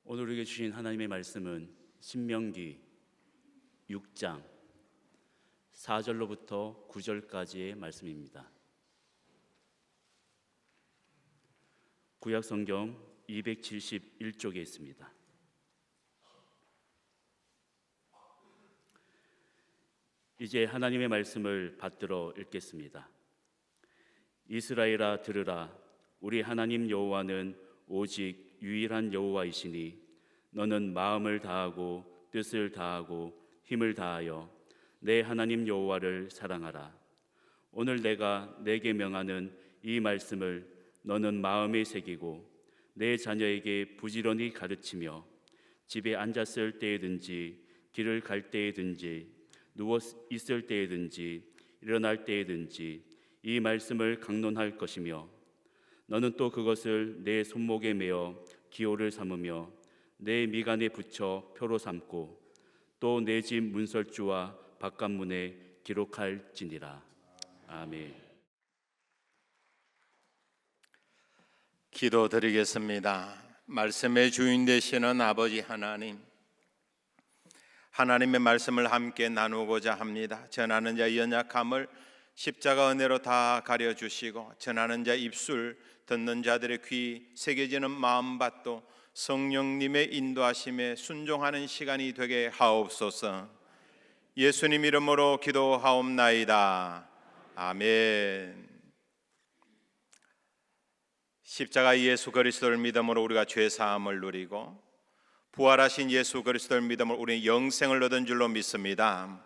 오늘 우리에게 주신 하나님의 말씀은 신명기 6장 4절로부터 9절까지의 말씀입니다. 구약 성경 271쪽에 있습니다. 이제 하나님의 말씀을 받들어 읽겠습니다. 이스라엘아 들으라. 우리 하나님 여호와는 오직 유일한 여호와이시니 너는 마음을 다하고 뜻을 다하고 힘을 다하여 내 하나님 여호와를 사랑하라. 오늘 내가 내게 명하는 이 말씀을 너는 마음에 새기고 내 자녀에게 부지런히 가르치며 집에 앉았을 때에든지 길을 갈 때에든지 누워 있을 때에든지 일어날 때에든지 이 말씀을 강론할 것이며 너는 또 그것을 내 손목에 메어 기호를 삼으며 내 미간에 붙여 표로 삼고 또 내 집 문설주와 바깥문에 기록할지니라. 아멘. 기도드리겠습니다. 말씀의 주인 되시는 아버지 하나님의 말씀을 함께 나누고자 합니다. 전하는 자의 연약함을 십자가 은혜로 다 가려주시고 전하는 자의 입술, 듣는 자들의 귀, 새겨지는 마음밭도 성령님의 인도하심에 순종하는 시간이 되게 하옵소서. 예수님 이름으로 기도하옵나이다. 아멘. 십자가 예수 그리스도를 믿음으로 우리가 죄 사함을 누리고 부활하신 예수 그리스도를 믿음으로 우리는 영생을 얻은 줄로 믿습니다.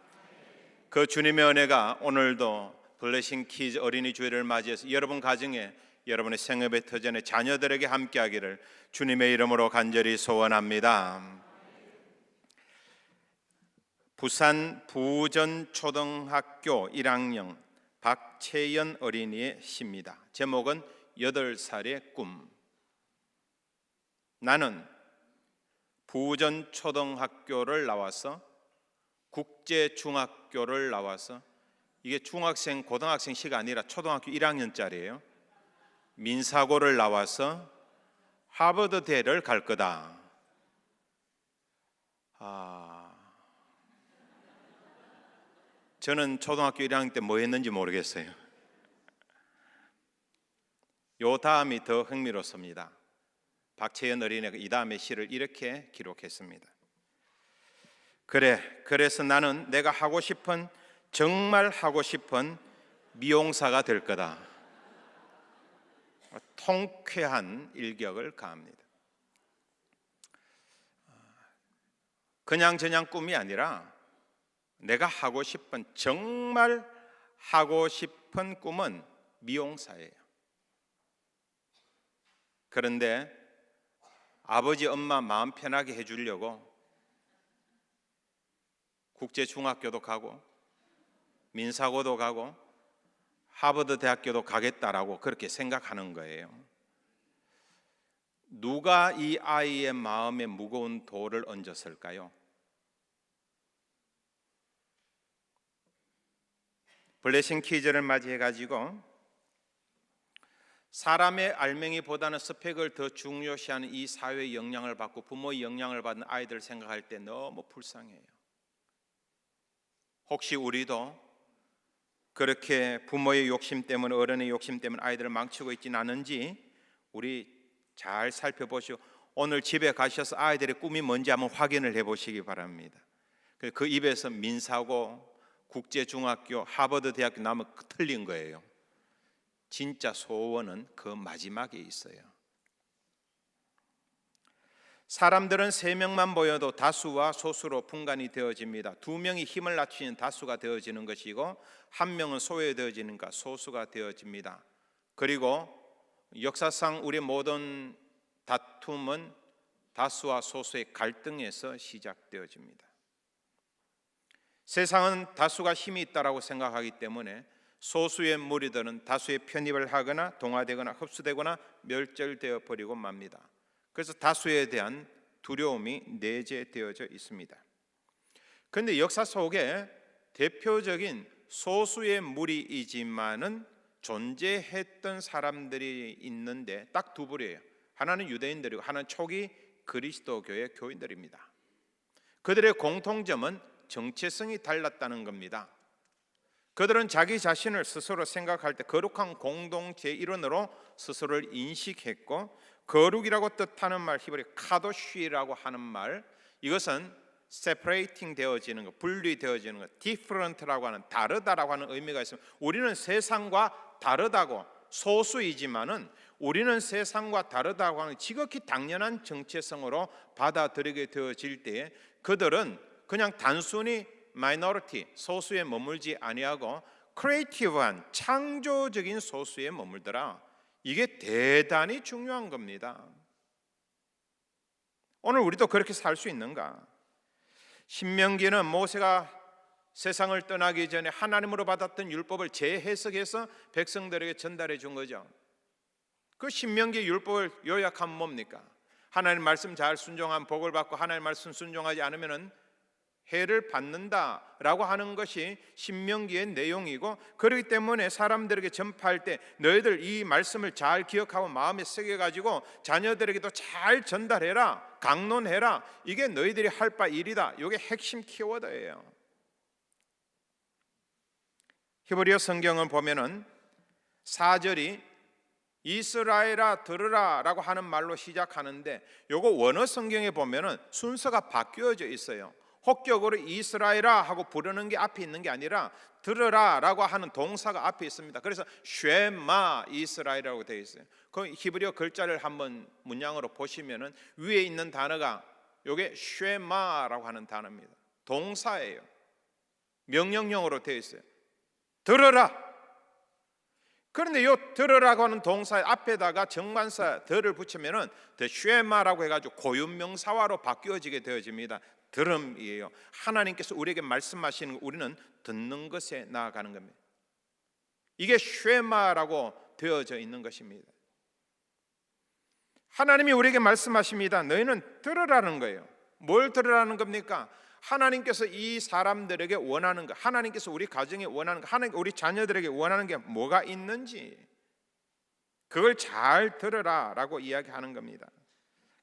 그 주님의 은혜가 오늘도 블레싱 키즈 어린이 주일을 맞이해서 여러분 가정에 여러분의 생업의 터전에 자녀들에게 함께하기를 주님의 이름으로 간절히 소원합니다. 부산 부전초등학교 1학년 박채연 어린이의 시입니다. 제목은 8살의 꿈. 나는 부전초등학교를 나와서 국제중학교를 나와서, 이게 중학생 고등학생 시가 아니라 초등학교 1학년짜리예요. 민사고를 나와서 하버드대를 갈 거다. 저는 초등학교 1학년 때 뭐 했는지 모르겠어요. 요 다음이 더 흥미롭습니다. 박채연 어린이가 이 다음의 시를 이렇게 기록했습니다. 그래서 나는 내가 정말 하고 싶은 미용사가 될 거다. 통쾌한 일격을 가합니다. 그냥 꿈이 아니라 내가 정말 하고 싶은 꿈은 미용사예요. 그런데 아버지 엄마 마음 편하게 해주려고 국제중학교도 가고 민사고도 가고 하버드 대학교도 가겠다라고 그렇게 생각하는 거예요. 누가 이 아이의 마음에 무거운 돌을 얹었을까요? 블레싱 키즈를 맞이해가지고 사람의 알맹이보다는 스펙을 더 중요시하는 이 사회의 영향을 받고 부모의 영향을 받는 아이들을 생각할 때 너무 불쌍해요. 혹시 우리도 그렇게 부모의 욕심 때문에, 어른의 욕심 때문에 아이들을 망치고 있지는 않은지 우리 잘 살펴보시고 오늘 집에 가셔서 아이들의 꿈이 뭔지 한번 확인을 해보시기 바랍니다. 그 입에서 민사고, 국제중학교, 하버드 대학교 나오면 틀린 거예요. 진짜 소원은 그 마지막에 있어요. 사람들은 3명만 보여도 다수와 소수로 분간이 되어집니다. 2명이 힘을 낮추는 다수가 되어지는 것이고 1명은 소외되어지는가 소수가 되어집니다. 그리고 역사상 우리 모든 다툼은 다수와 소수의 갈등에서 시작되어집니다. 세상은 다수가 힘이 있다고 생각하기 때문에 소수의 무리들은 다수의 편입을 하거나 동화되거나 흡수되거나 멸절되어 버리고 맙니다. 그래서 다수에 대한 두려움이 내재되어져 있습니다. 그런데 역사 속에 대표적인 소수의 무리이지만은 존재했던 사람들이 있는데 딱 두 부류예요. 하나는 유대인들이고 하나는 초기 그리스도교의 교인들입니다. 그들의 공통점은 정체성이 달랐다는 겁니다. 그들은 자기 자신을 스스로 생각할 때 거룩한 공동체의 일원으로 스스로를 인식했고, 거룩이라고 뜻하는 말 히브리 카도쉬라고 하는 말, 이것은 separating 되어지는 것, 분리되어지는 것, different라고 하는 다르다라고 하는 의미가 있습니다. 우리는 세상과 다르다고, 소수이지만은 우리는 세상과 다르다고 하는 지극히 당연한 정체성으로 받아들이게 되어질 때에 그들은 그냥 단순히 마이너리티, 소수에 머물지 아니하고 크리에이티브한, 창조적인 소수에 머물더라. 이게 대단히 중요한 겁니다. 오늘 우리도 그렇게 살 수 있는가? 신명기는 모세가 세상을 떠나기 전에 하나님으로 받았던 율법을 재해석해서 백성들에게 전달해 준 거죠. 그 신명기 율법을 요약하면 뭡니까? 하나님 말씀 잘 순종하면 복을 받고 하나님 말씀 순종하지 않으면 해를 받는다라고 하는 것이 신명기의 내용이고, 그렇기 때문에 사람들에게 전파할 때 너희들 이 말씀을 잘 기억하고 마음에 새겨가지고 자녀들에게도 잘 전달해라, 강론해라. 이게 너희들이 할 바 일이다. 이게 핵심 키워드예요. 히브리어 성경을 보면은 4절이 이스라엘아 들으라 라고 하는 말로 시작하는데, 요거 원어 성경에 보면은 순서가 바뀌어져 있어요. 혹격으로 이스라엘아 하고 부르는 게 앞에 있는 게 아니라 들으라 라고 하는 동사가 앞에 있습니다. 그래서 쉐마 이스라엘이라고 되어 있어요. 그 히브리어 글자를 한번 문양으로 보시면은 위에 있는 단어가 요게 쉐마라고 하는 단어입니다. 동사예요. 명령형으로 되어 있어요. 들어라. 그런데 요 들으라고 하는 동사 앞에다가 정관사 더를 붙이면은 the 쉐마라고 해가지고 고유명사화로 바뀌어지게 되어집니다. 들음이에요. 하나님께서 우리에게 말씀하시는 거, 우리는 듣는 것에 나아가는 겁니다. 이게 쉐마라고 되어져 있는 것입니다. 하나님이 우리에게 말씀하십니다. 너희는 들으라는 거예요. 뭘 들으라는 겁니까? 하나님께서 이 사람들에게 원하는 것, 하나님께서 우리 가정에 원하는 것, 하나님 우리 자녀들에게 원하는 게 뭐가 있는지 그걸 잘 들으라라고 이야기하는 겁니다.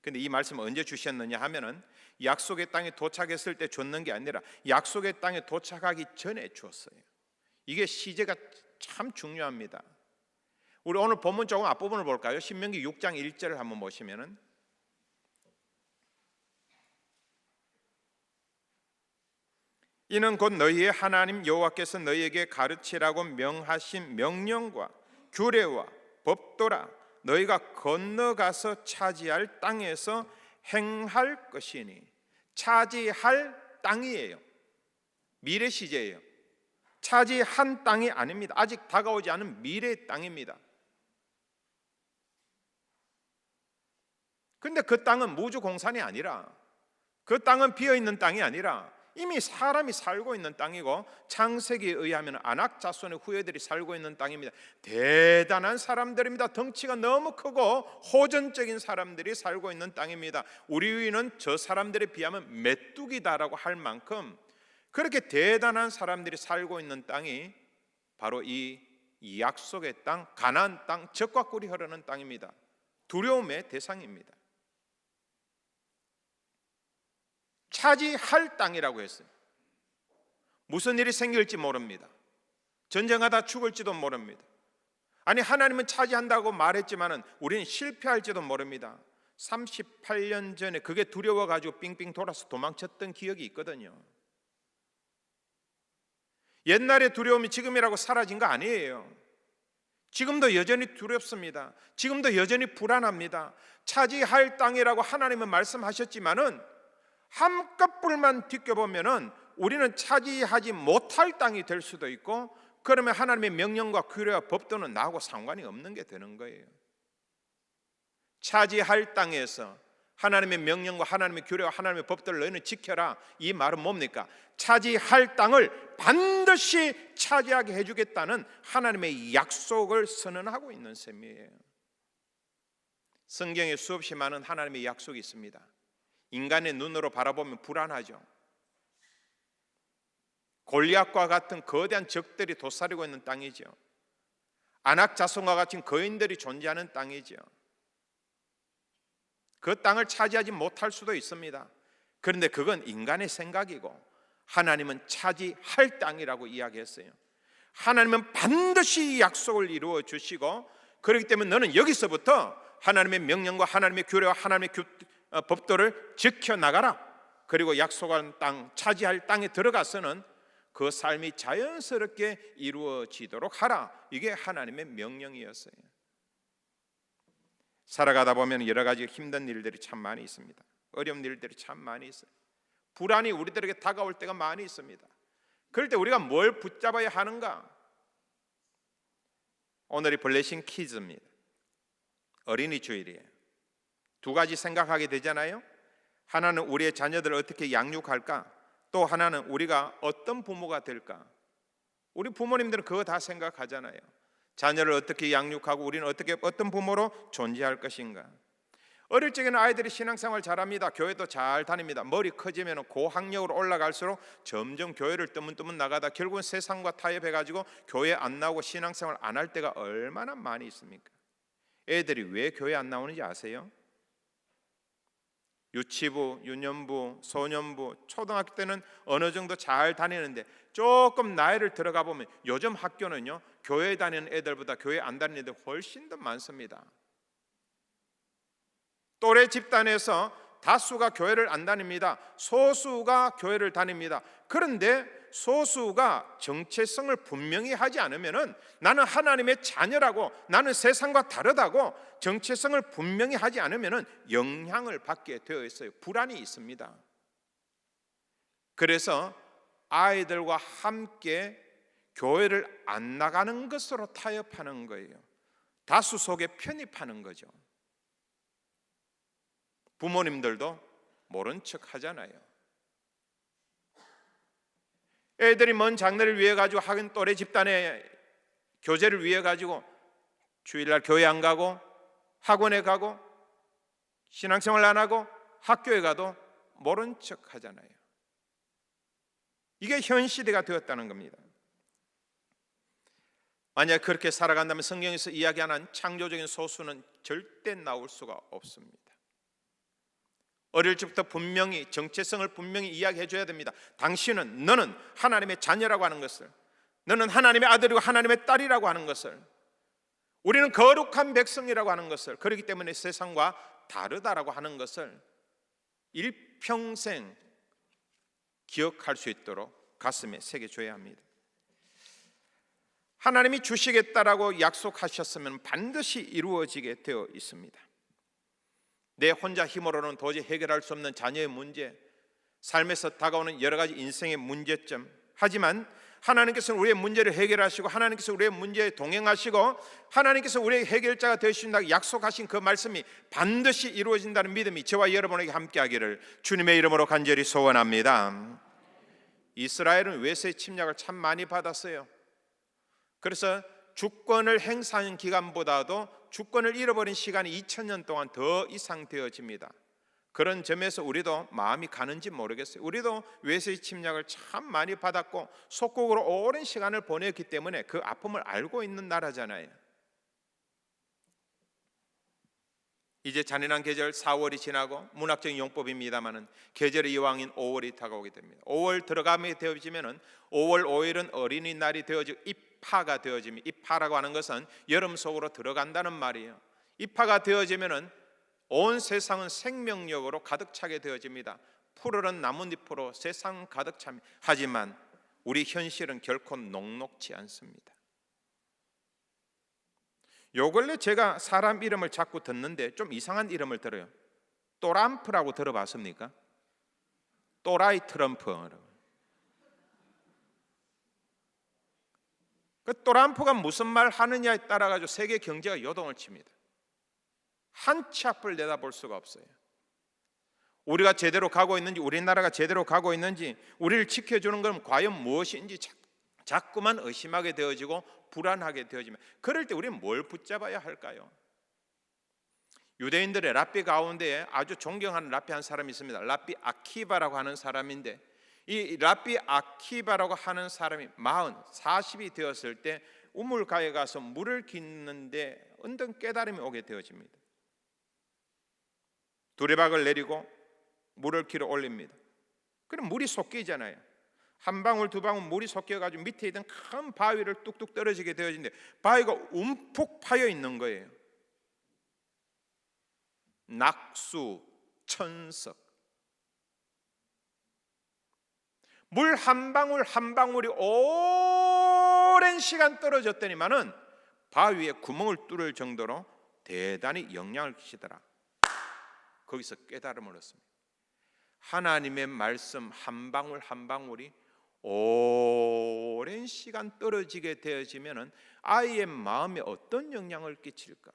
근데 이 말씀을 언제 주셨느냐 하면은 약속의 땅에 도착했을 때 줬는 게 아니라 약속의 땅에 도착하기 전에 주었어요. 이게 시제가 참 중요합니다. 우리 오늘 본문 조금 앞부분을 볼까요? 신명기 6장 1절을 한번 보시면은, 이는 곧 너희의 하나님 여호와께서 너희에게 가르치라고 명하신 명령과 규례와 법도라 너희가 건너가서 차지할 땅에서 행할 것이니. 차지할 땅이에요. 미래 시제예요. 차지한 땅이 아닙니다. 아직 다가오지 않은 미래의 땅입니다. 근데 그 땅은 무주공산이 아니라, 그 땅은 비어있는 땅이 아니라 이미 사람이 살고 있는 땅이고, 창세기에 의하면 아낙 자손의 후예들이 살고 있는 땅입니다. 대단한 사람들입니다. 덩치가 너무 크고 호전적인 사람들이 살고 있는 땅입니다. 우리 위는 저 사람들에 비하면 메뚜기다라고 할 만큼 그렇게 대단한 사람들이 살고 있는 땅이 바로 이 약속의 땅, 가나안 땅, 젖과 꿀이 흐르는 땅입니다. 두려움의 대상입니다. 차지할 땅이라고 했어요. 무슨 일이 생길지 모릅니다. 전쟁하다 죽을지도 모릅니다. 아니, 하나님은 차지한다고 말했지만은 우리는 실패할지도 모릅니다. 38년 전에 그게 두려워가지고 빙빙 돌아서 도망쳤던 기억이 있거든요. 옛날의 두려움이 지금이라고 사라진 거 아니에요. 지금도 여전히 두렵습니다. 지금도 여전히 불안합니다. 차지할 땅이라고 하나님은 말씀하셨지만은 한꺼풀만 뒤껴보면은 우리는 차지하지 못할 땅이 될 수도 있고, 그러면 하나님의 명령과 규례와 법도는 나하고 상관이 없는 게 되는 거예요. 차지할 땅에서 하나님의 명령과 하나님의 규례와 하나님의 법도를 너희는 지켜라. 이 말은 뭡니까? 차지할 땅을 반드시 차지하게 해주겠다는 하나님의 약속을 선언하고 있는 셈이에요. 성경에 수없이 많은 하나님의 약속이 있습니다. 인간의 눈으로 바라보면 불안하죠. 골리앗과 같은 거대한 적들이 도사리고 있는 땅이죠. 아낙 자손과 같은 거인들이 존재하는 땅이죠. 그 땅을 차지하지 못할 수도 있습니다. 그런데 그건 인간의 생각이고 하나님은 차지할 땅이라고 이야기했어요. 하나님은 반드시 약속을 이루어 주시고, 그렇기 때문에 너는 여기서부터 하나님의 명령과 하나님의 규례와 하나님의 법도를 지켜나가라. 그리고 약속한 땅, 차지할 땅에 들어가서는 그 삶이 자연스럽게 이루어지도록 하라. 이게 하나님의 명령이었어요. 살아가다 보면 여러 가지 힘든 일들이 참 많이 있습니다. 어려운 일들이 참 많이 있어요. 불안이 우리들에게 다가올 때가 많이 있습니다. 그럴 때 우리가 뭘 붙잡아야 하는가? 오늘이 블레싱 키즈입니다. 어린이 주일이에요. 두 가지 생각하게 되잖아요. 하나는 우리의 자녀들을 어떻게 양육할까? 또 하나는 우리가 어떤 부모가 될까? 우리 부모님들은 그거 다 생각하잖아요. 자녀를 어떻게 양육하고 우리는 어떤 부모로 존재할 것인가? 어릴 적에는 아이들이 신앙생활 잘합니다. 교회도 잘 다닙니다. 머리 커지면 고학력으로 올라갈수록 점점 교회를 뜨문뜨문 나가다 결국은 세상과 타협해가지고 교회 안 나오고 신앙생활 안 할 때가 얼마나 많이 있습니까? 애들이 왜 교회 안 나오는지 아세요? 유치부, 유년부, 소년부, 초등학교 때는 어느 정도 잘 다니는데 조금 나이를 들어가 보면 요즘 학교는요, 교회 다니는 애들보다 교회 안 다니는 애들 훨씬 더 많습니다. 또래 집단에서 다수가 교회를 안 다닙니다. 소수가 교회를 다닙니다. 그런데 소수가 정체성을 분명히 하지 않으면은 나는 하나님의 자녀라고, 나는 세상과 다르다고 정체성을 분명히 하지 않으면은 영향을 받게 되어 있어요. 불안이 있습니다. 그래서 아이들과 함께 교회를 안 나가는 것으로 타협하는 거예요. 다수 속에 편입하는 거죠. 부모님들도 모른 척 하잖아요. 애들이 먼 장래를 위해 가지고 학은 또래 집단의 교제를 위해 가지고 주일날 교회 안 가고 학원에 가고 신앙생활 안 하고 학교에 가도 모른 척 하잖아요. 이게 현 시대가 되었다는 겁니다. 만약 그렇게 살아간다면 성경에서 이야기하는 창조적인 소수는 절대 나올 수가 없습니다. 어릴 적부터 분명히 정체성을 분명히 이야기해 줘야 됩니다. 너는 하나님의 자녀라고 하는 것을, 너는 하나님의 아들이고 하나님의 딸이라고 하는 것을, 우리는 거룩한 백성이라고 하는 것을, 그렇기 때문에 세상과 다르다라고 하는 것을 일평생 기억할 수 있도록 가슴에 새겨줘야 합니다. 하나님이 주시겠다라고 약속하셨으면 반드시 이루어지게 되어 있습니다. 내 혼자 힘으로는 도저히 해결할 수 없는 자녀의 문제, 삶에서 다가오는 여러 가지 인생의 문제점, 하지만 하나님께서는 우리의 문제를 해결하시고 하나님께서 우리의 문제에 동행하시고 하나님께서 우리의 해결자가 되신다고 약속하신 그 말씀이 반드시 이루어진다는 믿음이 저와 여러분에게 함께하기를 주님의 이름으로 간절히 소원합니다. 이스라엘은 외세 침략을 참 많이 받았어요. 그래서 주권을 행사하는 기간보다도 주권을 잃어버린 시간이 2000년 동안 더 이상 되어집니다. 그런 점에서 우리도 마음이 가는지 모르겠어요. 우리도 외세의 침략을 참 많이 받았고 속국으로 오랜 시간을 보냈기 때문에 그 아픔을 알고 있는 나라잖아요. 이제 잔인한 계절 4월이 지나고 문학적인 용법입니다마는 계절의 이왕인 5월이 다가오게 됩니다. 5월 들어가게 되어지면은 5월 5일은 어린이날이 되어지고 입하가 되어집니다. 입하라고 하는 것은 여름 속으로 들어간다는 말이에요. 입하가 되어지면은 온 세상은 생명력으로 가득 차게 되어집니다. 푸르른 나뭇잎으로 세상 가득 찹니다. 하지만 우리 현실은 결코 녹록지 않습니다. 요 근래 제가 사람 이름을 자꾸 듣는데 좀 이상한 이름을 들어요. 또람프라고 들어봤습니까? 또라이 트럼프. 그 또람프가 무슨 말 하느냐에 따라 가지고 세계 경제가 요동을 칩니다. 한 치 앞을 내다볼 수가 없어요. 우리가 제대로 가고 있는지, 우리나라가 제대로 가고 있는지, 우리를 지켜주는 건 과연 무엇인지 자꾸만 의심하게 되어지고 불안하게 되어지면, 그럴 때 우리는 뭘 붙잡아야 할까요? 유대인들의 랍비 가운데 아주 존경하는 랍비 한 사람이 있습니다. 랍비 아키바라고 하는 사람인데, 이 랍비 아키바라고 하는 사람이 40이 되었을 때 우물가에 가서 물을 깃는데 은근 깨달음이 오게 되어집니다. 두레박을 내리고 물을 길어 올립니다. 그럼 물이 솟기잖아요. 한 방울 두 방울 물이 솟겨가지고 밑에 있던 큰 바위를 뚝뚝 떨어지게 되어지는데 바위가 움푹 파여 있는 거예요. 낙수천석. 물 한 방울 한 방울이 오랜 시간 떨어졌더니만은 바위에 구멍을 뚫을 정도로 대단히 영향을 끼치더라. 거기서 깨달음을 얻습니다. 하나님의 말씀 한 방울 한 방울이 오랜 시간 떨어지게 되어지면은 아이의 마음에 어떤 영향을 끼칠까?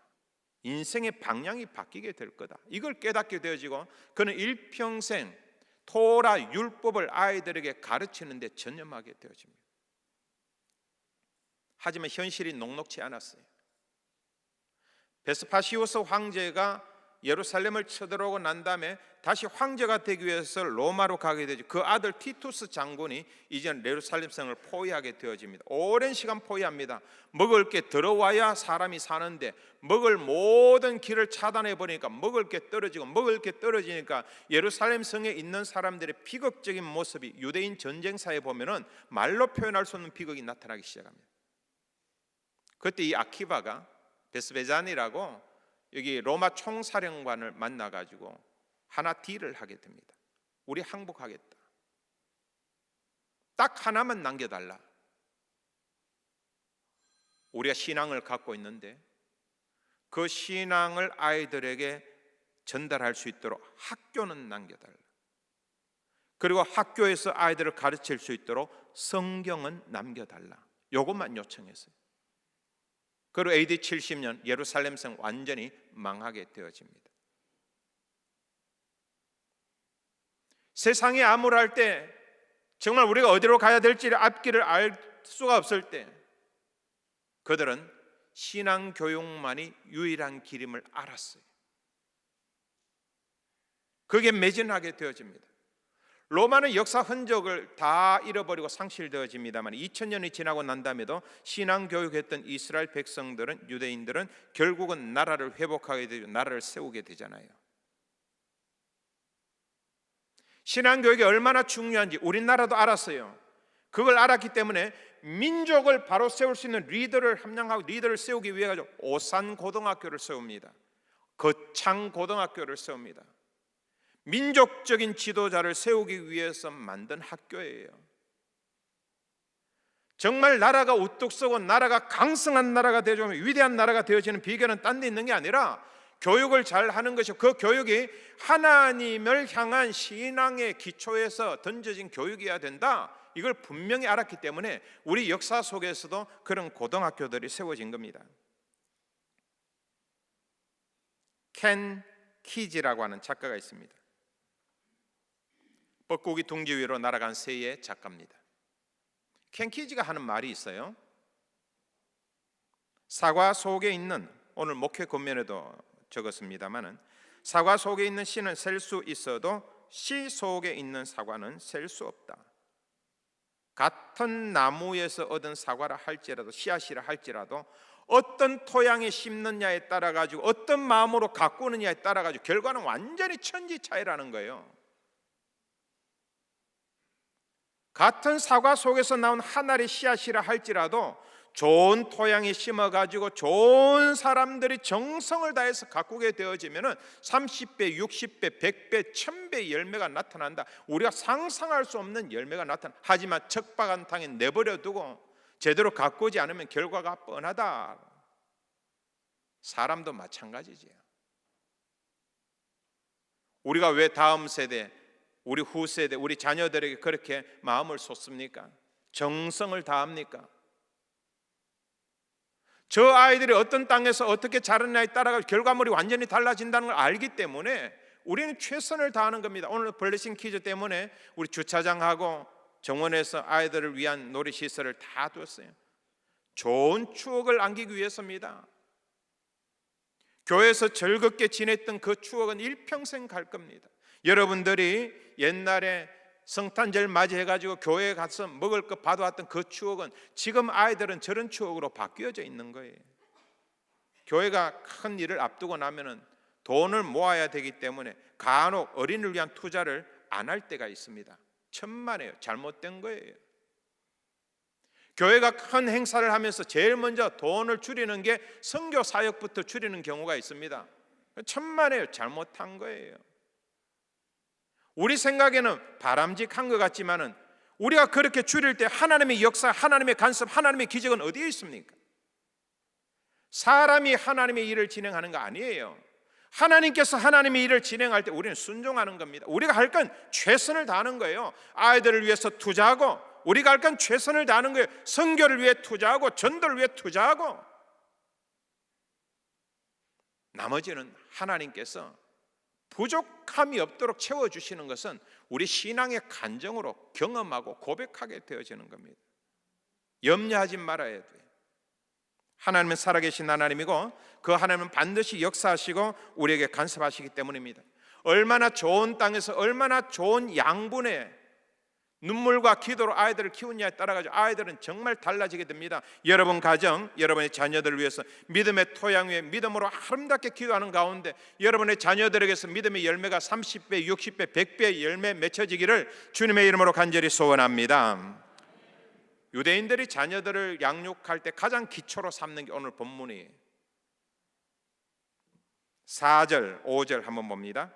인생의 방향이 바뀌게 될 거다. 이걸 깨닫게 되어지고 그는 일평생 토라 율법을 아이들에게 가르치는 데 전념하게 되어집니다. 하지만 현실이 녹록지 않았어요. 베스파시우스 황제가 예루살렘을 쳐들어오고 난 다음에 다시 황제가 되기 위해서 로마로 가게 되죠. 그 아들 티투스 장군이 이제는 예루살렘 성을 포위하게 되어집니다. 오랜 시간 포위합니다. 먹을 게 들어와야 사람이 사는데 먹을 모든 길을 차단해 버리니까 먹을 게 떨어지고 먹을 게 떨어지니까 예루살렘 성에 있는 사람들의 비극적인 모습이 유대인 전쟁사에 보면은 말로 표현할 수 없는 비극이 나타나기 시작합니다. 그때 이 아키바가 베스베잔이라고 여기 로마 총사령관을 만나가지고 하나 딜을 하게 됩니다. 우리 항복하겠다. 딱 하나만 남겨달라. 우리가 신앙을 갖고 있는데 그 신앙을 아이들에게 전달할 수 있도록 학교는 남겨달라. 그리고 학교에서 아이들을 가르칠 수 있도록 성경은 남겨달라. 이것만 요청했어요. 그리고 AD 70년 예루살렘 성 완전히 망하게 되어집니다. 세상이 암울할 때 정말 우리가 어디로 가야 될지 앞길을 알 수가 없을 때 그들은 신앙 교육만이 유일한 길임을 알았어요. 그게 매진하게 되어집니다. 로마는 역사 흔적을 다 잃어버리고 상실되어집니다만 2000년이 지나고 난 다음에도 신앙 교육했던 이스라엘 백성들은 유대인들은 결국은 나라를 회복하게 되고 나라를 세우게 되잖아요. 신앙 교육이 얼마나 중요한지 우리나라도 알았어요. 그걸 알았기 때문에 민족을 바로 세울 수 있는 리더를 함량하고 리더를 세우기 위해 가지고 오산 고등학교를 세웁니다. 거창 고등학교를 세웁니다. 민족적인 지도자를 세우기 위해서 만든 학교예요. 정말 나라가 우뚝 서고 나라가 강성한 나라가 되어지면 위대한 나라가 되어지는 비결은 딴 데 있는 게 아니라 교육을 잘 하는 것이고 그 교육이 하나님을 향한 신앙의 기초에서 던져진 교육이어야 된다. 이걸 분명히 알았기 때문에 우리 역사 속에서도 그런 고등학교들이 세워진 겁니다. 켄 키지라고 하는 작가가 있습니다. 뻐꾸기 둥지 위로 날아간 새의 작가입니다. 켄 키지가 하는 말이 있어요. 사과 속에 있는, 오늘 목회 권면에도 적었습니다마는, 사과 속에 있는 씨는 셀 수 있어도 씨 속에 있는 사과는 셀 수 없다. 같은 나무에서 얻은 사과라 할지라도 씨앗이라 할지라도 어떤 토양에 심느냐에 따라 가지고 어떤 마음으로 가꾸느냐에 따라 가지고 결과는 완전히 천지 차이라는 거예요. 같은 사과 속에서 나온 한 알의 씨앗이라 할지라도 좋은 토양에 심어가지고 좋은 사람들이 정성을 다해서 가꾸게 되어지면 30배, 60배, 100배, 1000배의 열매가 나타난다. 우리가 상상할 수 없는 열매가 나타난다. 하지만 척박한 땅에 내버려두고 제대로 가꾸지 않으면 결과가 뻔하다. 사람도 마찬가지지요. 우리가 왜 다음 세대, 우리 후세대, 우리 자녀들에게 그렇게 마음을 쏟습니까? 정성을 다합니까? 저 아이들이 어떤 땅에서 어떻게 자랐냐에 따라 결과물이 완전히 달라진다는 걸 알기 때문에 우리는 최선을 다하는 겁니다. 오늘 블레싱 퀴즈 때문에 우리 주차장하고 정원에서 아이들을 위한 놀이시설을 다 뒀어요. 좋은 추억을 안기기 위해서입니다. 교회에서 즐겁게 지냈던 그 추억은 일평생 갈 겁니다. 여러분들이 옛날에 성탄절 맞이해가지고 교회에 가서 먹을 거 받아왔던 그 추억은 지금 아이들은 저런 추억으로 바뀌어져 있는 거예요. 교회가 큰 일을 앞두고 나면은 돈을 모아야 되기 때문에 간혹 어린이를 위한 투자를 안 할 때가 있습니다. 천만에요. 잘못된 거예요. 교회가 큰 행사를 하면서 제일 먼저 돈을 줄이는 게 선교 사역부터 줄이는 경우가 있습니다. 천만에요. 잘못한 거예요. 우리 생각에는 바람직한 것 같지만은 우리가 그렇게 줄일 때 하나님의 역사, 하나님의 간섭, 하나님의 기적은 어디에 있습니까? 사람이 하나님의 일을 진행하는 거 아니에요. 하나님께서 하나님의 일을 진행할 때 우리는 순종하는 겁니다. 우리가 할 건 최선을 다하는 거예요. 아이들을 위해서 투자하고, 우리가 할 건 최선을 다하는 거예요. 선교를 위해 투자하고, 전도를 위해 투자하고, 나머지는 하나님께서 부족함이 없도록 채워주시는 것은 우리 신앙의 간정으로 경험하고 고백하게 되어지는 겁니다. 염려하지 말아야 돼요. 하나님은 살아계신 하나님이고 그 하나님은 반드시 역사하시고 우리에게 간섭하시기 때문입니다. 얼마나 좋은 땅에서 얼마나 좋은 양분의 눈물과 기도로 아이들을 키우느냐에 따라서 아이들은 정말 달라지게 됩니다. 여러분 가정, 여러분의 자녀들을 위해서 믿음의 토양 위에 믿음으로 아름답게 기도하는 가운데 여러분의 자녀들에게서 믿음의 열매가 30배, 60배, 100배의 열매 맺혀지기를 주님의 이름으로 간절히 소원합니다. 유대인들이 자녀들을 양육할 때 가장 기초로 삼는 게 오늘 본문이에요. 4절, 5절 한번 봅니다.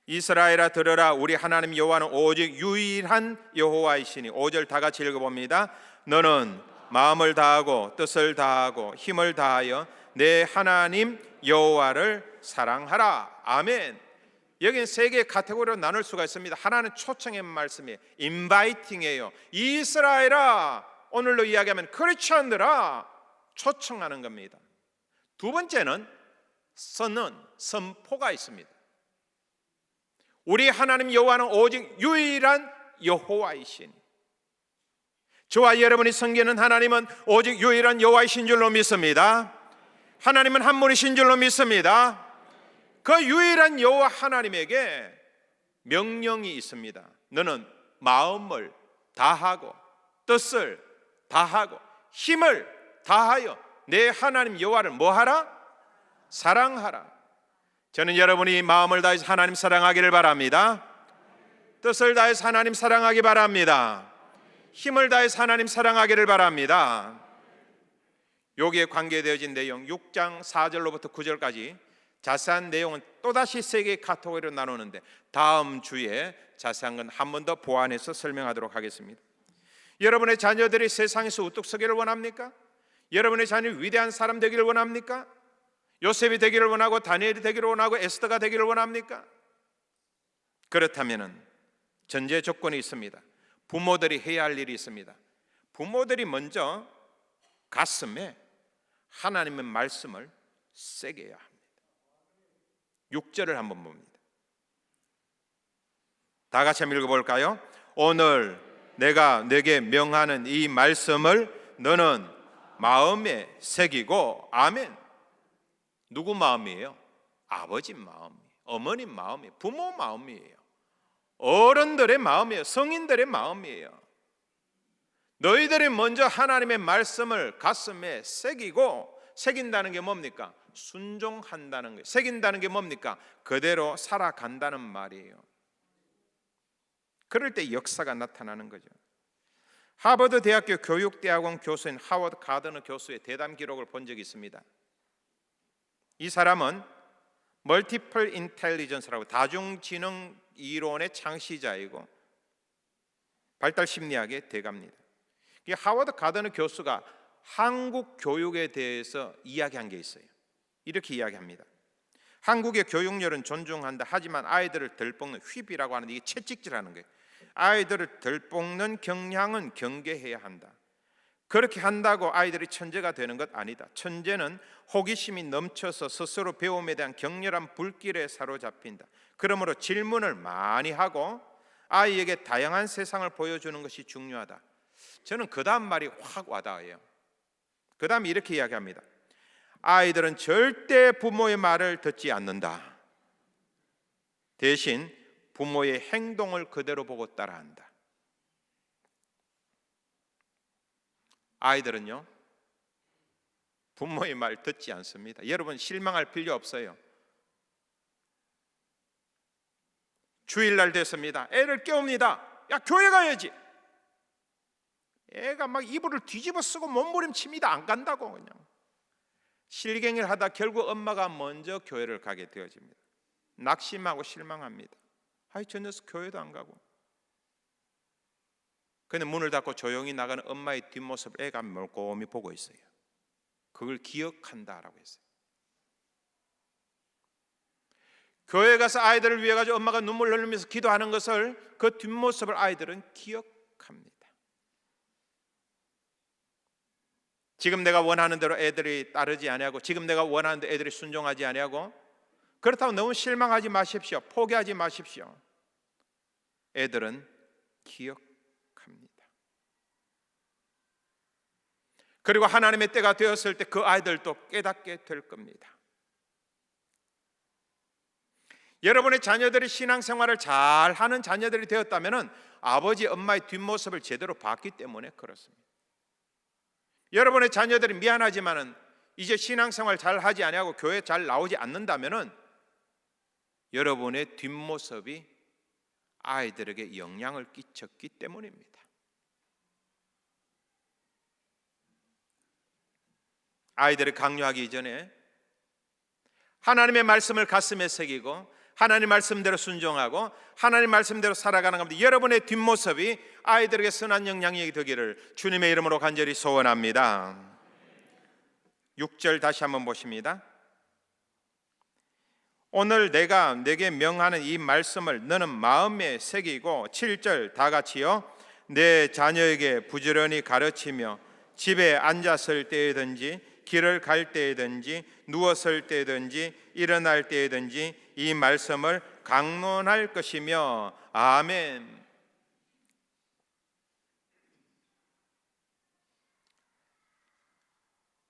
이스라엘아 들으라, 우리 하나님 여호와는 오직 유일한 여호와이시니. 5절 다 같이 읽어봅니다. 너는 마음을 다하고 뜻을 다하고 힘을 다하여 내 하나님 여호와를 사랑하라. 아멘. 여기는 세 개의 카테고리로 나눌 수가 있습니다. 하나는 초청의 말씀이에요. 인바이팅이에요. 이스라엘아, 오늘로 이야기하면 크리스천들아, 초청하는 겁니다. 두 번째는 선포가 있습니다. 우리 하나님 여호와는 오직 유일한 여호와이시니. 저와 여러분이 섬기는 하나님은 오직 유일한 여호와이신 줄로 믿습니다. 하나님은 한 분이신 줄로 믿습니다. 그 유일한 여호와 하나님에게 명령이 있습니다. 너는 마음을 다하고 뜻을 다하고 힘을 다하여 내 하나님 여호와를 뭐하라? 사랑하라. 저는 여러분이 마음을 다해서 하나님 사랑하기를 바랍니다. 뜻을 다해서 하나님 사랑하기 바랍니다. 힘을 다해서 하나님 사랑하기를 바랍니다. 여기에 관계되어진 내용 6장 4절로부터 9절까지 자세한 내용은 또다시 세 개의 카테고리로 나누는데 다음 주에 자세한 건 한 번 더 보완해서 설명하도록 하겠습니다. 여러분의 자녀들이 세상에서 우뚝 서기를 원합니까? 여러분의 자녀이 위대한 사람 되기를 원합니까? 요셉이 되기를 원하고 다니엘이 되기를 원하고 에스더가 되기를 원합니까? 그렇다면 전제 조건이 있습니다. 부모들이 해야 할 일이 있습니다. 부모들이 먼저 가슴에 하나님의 말씀을 새겨야 합니다. 6절을 한번 봅니다. 다 같이 한번 읽어볼까요? 오늘 내가 내게 명하는 이 말씀을 너는 마음에 새기고. 아멘. 누구 마음이에요? 아버지 마음이에요. 어머님 마음이에요. 부모 마음이에요. 어른들의 마음이에요. 성인들의 마음이에요. 너희들이 먼저 하나님의 말씀을 가슴에 새기고, 새긴다는 게 뭡니까? 순종한다는 거예요. 새긴다는 게 뭡니까? 그대로 살아간다는 말이에요. 그럴 때 역사가 나타나는 거죠. 하버드 대학교 교육대학원 교수인 하워드 가드너 교수의 대담 기록을 본 적이 있습니다. 이 사람은 멀티플 인텔리전스라고 다중지능 이론의 창시자이고 발달 심리학의 대가입니다. 이 하워드 가드너 교수가 한국 교육에 대해서 이야기한 게 있어요. 이렇게 이야기합니다. 한국의 교육열은 존중한다. 하지만 아이들을 덜볶는 휘비라고 하는데 이게 채찍질하는 거예요. 아이들을 덜볶는 경향은 경계해야 한다. 그렇게 한다고 아이들이 천재가 되는 것 아니다. 천재는 호기심이 넘쳐서 스스로 배움에 대한 격렬한 불길에 사로잡힌다. 그러므로 질문을 많이 하고 아이에게 다양한 세상을 보여주는 것이 중요하다. 저는 그 다음 말이 확 와닿아요. 그 다음에 이렇게 이야기합니다. 아이들은 절대 부모의 말을 듣지 않는다. 대신 부모의 행동을 그대로 보고 따라한다. 아이들은요, 부모의 말 듣지 않습니다. 여러분 실망할 필요 없어요. 주일날 됐습니다. 애를 깨웁니다. 야, 교회 가야지. 애가 막 이불을 뒤집어 쓰고 몸부림칩니다. 안 간다고. 그냥 실갱이를 하다 결국 엄마가 먼저 교회를 가게 되어집니다. 낙심하고 실망합니다. 아이, 저 녀석 교회도 안 가고. 근데 문을 닫고 조용히 나가는 엄마의 뒷모습을 애가 멀꼼히 보고 있어요. 그걸 기억한다라고 했어요. 교회 가서 아이들을 위해 가지고 엄마가 눈물 흘리면서 기도하는 것을, 그 뒷모습을 아이들은 기억합니다. 지금 내가 원하는 대로 애들이 따르지 아니하고, 지금 내가 원하는 대로 애들이 순종하지 아니하고, 그렇다고 너무 실망하지 마십시오. 포기하지 마십시오. 애들은 기억합니다. 그리고 하나님의 때가 되었을 때 그 아이들도 깨닫게 될 겁니다. 여러분의 자녀들이 신앙생활을 잘하는 자녀들이 되었다면 아버지 엄마의 뒷모습을 제대로 봤기 때문에 그렇습니다. 여러분의 자녀들이 미안하지만은 이제 신앙생활 잘하지 아니하고 교회 잘 나오지 않는다면은 여러분의 뒷모습이 아이들에게 영향을 끼쳤기 때문입니다. 아이들을 강요하기 이전에 하나님의 말씀을 가슴에 새기고 하나님 말씀대로 순종하고 하나님 말씀대로 살아가는 겁니다. 여러분의 뒷모습이 아이들에게 선한 영향이 되기를 주님의 이름으로 간절히 소원합니다. 6절 다시 한번 보십니다. 오늘 내가 내게 명하는 이 말씀을 너는 마음에 새기고, 7절 다 같이요. 내 자녀에게 부지런히 가르치며 집에 앉았을 때에든지 길을 갈 때에든지 누웠을 때든지 일어날 때에든지 이 말씀을 강론할 것이며. 아멘.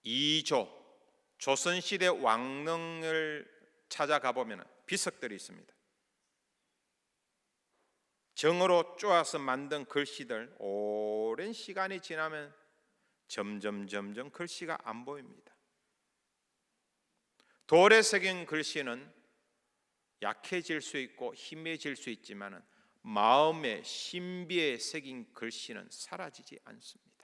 이조, 조선시대 왕릉을 찾아가 보면 비석들이 있습니다. 정으로 쪼아서 만든 글씨들, 오랜 시간이 지나면 점점 글씨가 안 보입니다. 돌에 새긴 글씨는 약해질 수 있고 희미해질 수 있지만 마음의 신비에 새긴 글씨는 사라지지 않습니다.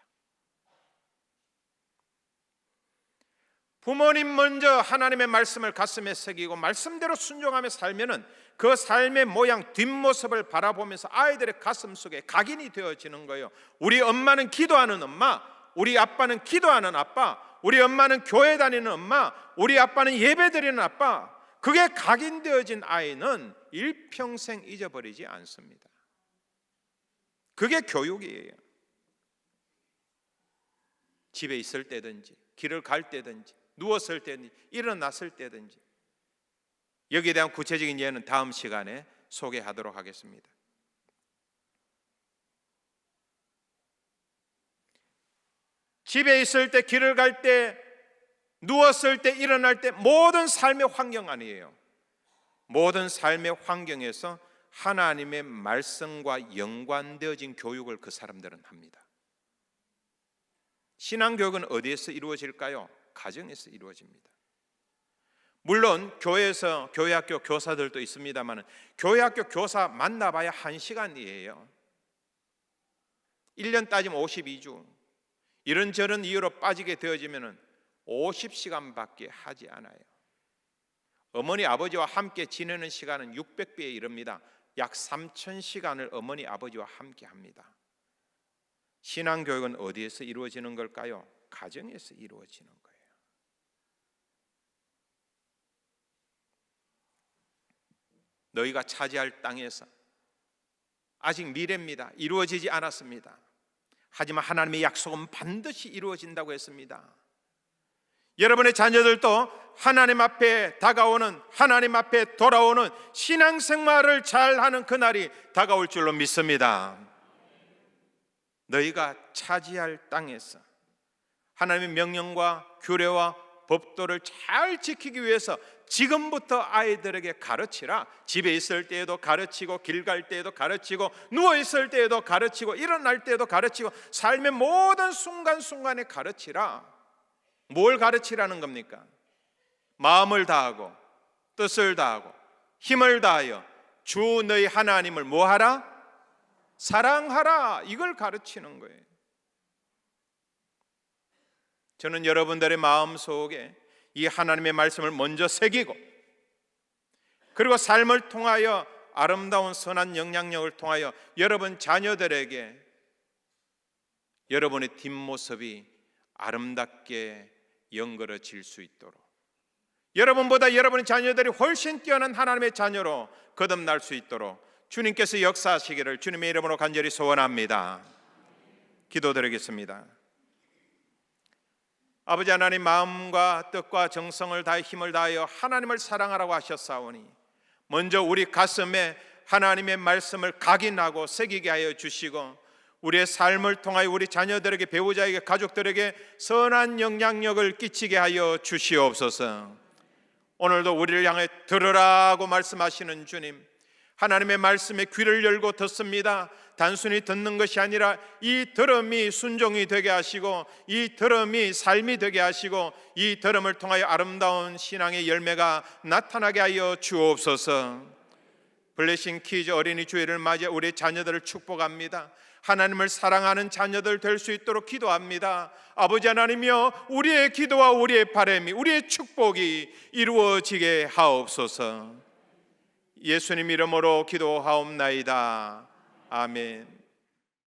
부모님 먼저 하나님의 말씀을 가슴에 새기고 말씀대로 순종하며 살면은 그 삶의 모양 뒷모습을 바라보면서 아이들의 가슴 속에 각인이 되어지는 거예요. 우리 엄마는 기도하는 엄마, 우리 아빠는 기도하는 아빠, 우리 엄마는 교회 다니는 엄마, 우리 아빠는 예배드리는 아빠. 그게 각인되어진 아이는 일평생 잊어버리지 않습니다. 그게 교육이에요. 집에 있을 때든지 길을 갈 때든지 누웠을 때든지 일어났을 때든지. 여기에 대한 구체적인 예는 다음 시간에 소개하도록 하겠습니다. 집에 있을 때, 길을 갈 때, 누웠을 때, 일어날 때 모든 삶의 환경 아니에요. 모든 삶의 환경에서 하나님의 말씀과 연관되어진 교육을 그 사람들은 합니다. 신앙교육은 어디에서 이루어질까요? 가정에서 이루어집니다. 물론 교회에서 교회학교 교사들도 있습니다만 교회학교 교사 만나봐야 1시간이에요. 1년 따지면 52주. 이런저런 이유로 빠지게 되어지면 50시간밖에 하지 않아요. 어머니 아버지와 함께 지내는 시간은 600배에 이릅니다. 약 3000시간을 어머니 아버지와 함께 합니다. 신앙교육은 어디에서 이루어지는 걸까요? 가정에서 이루어지는 거예요. 너희가 차지할 땅에서 아직 미래입니다. 이루어지지 않았습니다. 하지만 하나님의 약속은 반드시 이루어진다고 했습니다. 여러분의 자녀들도 하나님 앞에 다가오는, 하나님 앞에 돌아오는 신앙생활을 잘하는 그날이 다가올 줄로 믿습니다. 너희가 차지할 땅에서 하나님의 명령과 규례와 법도를 잘 지키기 위해서 지금부터 아이들에게 가르치라. 집에 있을 때에도 가르치고, 길 갈 때에도 가르치고, 누워 있을 때에도 가르치고, 일어날 때에도 가르치고, 삶의 모든 순간순간에 가르치라. 뭘 가르치라는 겁니까? 마음을 다하고 뜻을 다하고 힘을 다하여 주 너희 하나님을 뭐하라? 사랑하라. 이걸 가르치는 거예요. 저는 여러분들의 마음속에 이 하나님의 말씀을 먼저 새기고, 그리고 삶을 통하여 아름다운 선한 영향력을 통하여 여러분 자녀들에게 여러분의 뒷모습이 아름답게 연걸어질 수 있도록, 여러분보다 여러분의 자녀들이 훨씬 뛰어난 하나님의 자녀로 거듭날 수 있도록 주님께서 역사하시기를 주님의 이름으로 간절히 소원합니다. 기도드리겠습니다. 아버지 하나님, 마음과 뜻과 정성을 다해 힘을 다하여 하나님을 사랑하라고 하셨사오니 먼저 우리 가슴에 하나님의 말씀을 각인하고 새기게 하여 주시고, 우리의 삶을 통하여 우리 자녀들에게, 배우자에게, 가족들에게 선한 영향력을 끼치게 하여 주시옵소서. 오늘도 우리를 향해 들으라고 말씀하시는 주님, 하나님의 말씀에 귀를 열고 듣습니다. 단순히 듣는 것이 아니라 이 들음이 순종이 되게 하시고, 이 들음이 삶이 되게 하시고, 이 들음을 통하여 아름다운 신앙의 열매가 나타나게 하여 주옵소서. 블레싱 키즈 어린이 주일을 맞이해 우리 자녀들을 축복합니다. 하나님을 사랑하는 자녀들 될 수 있도록 기도합니다. 아버지 하나님이여, 우리의 기도와 우리의 바람이, 우리의 축복이 이루어지게 하옵소서. 예수님 이름으로 기도하옵나이다. 아멘.